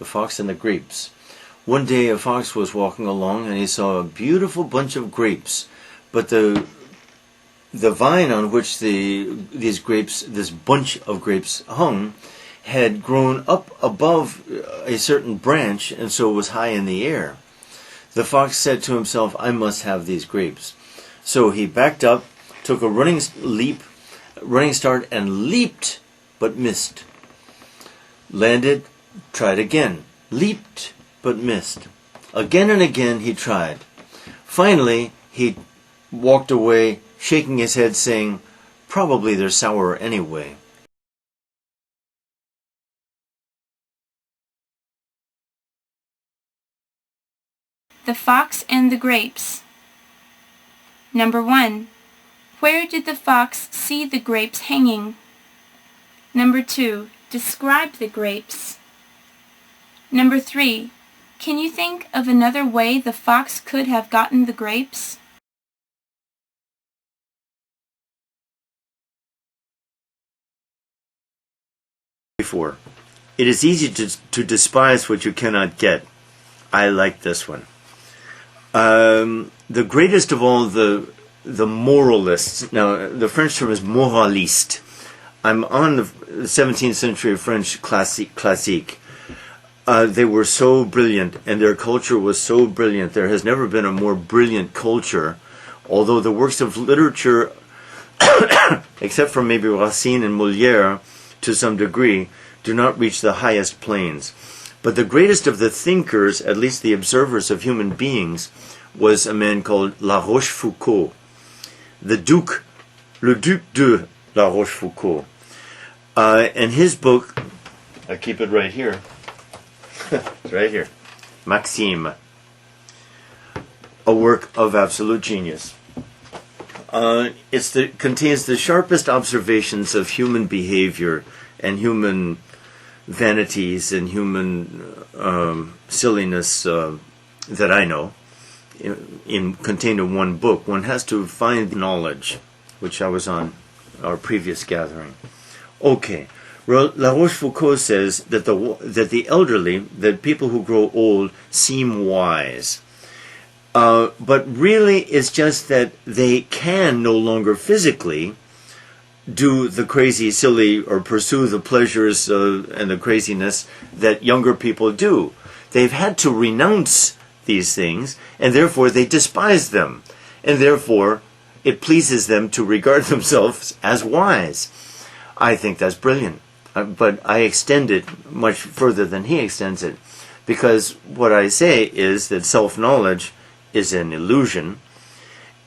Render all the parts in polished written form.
The Fox and the Grapes. One day a fox was walking along and he saw a beautiful bunch of grapes, but the vine on which this bunch of grapes hung had grown up above a certain branch, and so it was high in the air. The fox said to himself, "I must have these grapes." So he backed up, took a running start, and leaped, but missed. Landed, tried again, leaped, but missed. Again and again he tried. Finally, he walked away, shaking his head, saying, "Probably they're sour anyway." The Fox and the Grapes. Number 1. Where did the fox see the grapes hanging? Number 2. Describe the grapes. Number 3. Can you think of another way the fox could have gotten the grapes? Before. It is easy to despise what you cannot get. I like this one. The greatest of all the moralists. Now, the French term is moraliste. I'm on the 17th century French classique. They were so brilliant, and their culture was so brilliant. There has never been a more brilliant culture, although the works of literature, except for maybe Racine and Molière, to some degree, do not reach the highest planes. But the greatest of the thinkers, at least the observers of human beings, was a man called La Rochefoucauld, le Duc de La Rochefoucauld. And his book, I keep it right here, it's right here, Maxime, a work of absolute genius. It contains the sharpest observations of human behavior and human vanities and human silliness that I know, contained in one book. One has to find knowledge, which I was on our previous gathering. Okay, La Rochefoucauld says that the elderly, that people who grow old, seem wise. But really it's just that they can no longer physically do the crazy, silly, or pursue the pleasures and the craziness that younger people do. They've had to renounce these things, and therefore they despise them. And therefore it pleases them to regard themselves as wise. I think that's brilliant. But I extend it much further than he extends it. Because what I say is that self-knowledge is an illusion,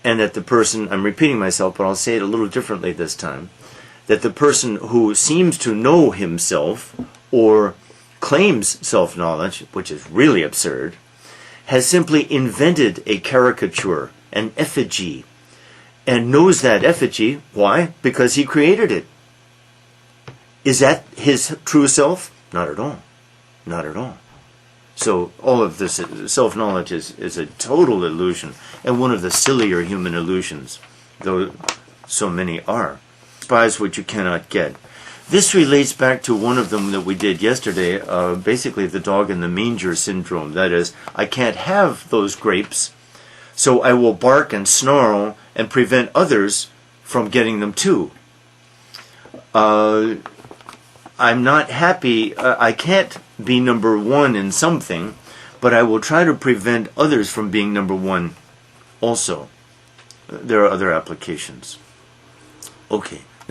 and that the person, I'm repeating myself, but I'll say it a little differently this time, that the person who seems to know himself or claims self-knowledge, which is really absurd, has simply invented a caricature, an effigy, and knows that effigy. Why? Because he created it. Is that his true self? Not at all. Not at all. So all of this self-knowledge is a total illusion, and one of the sillier human illusions, though so many are. Despise what you cannot get. This relates back to one of them that we did yesterday, basically the dog in the manger syndrome. That is, I can't have those grapes, so I will bark and snarl and prevent others from getting them too. I'm not happy, I can't be number one in something, but I will try to prevent others from being number one also. There are other applications. Okay.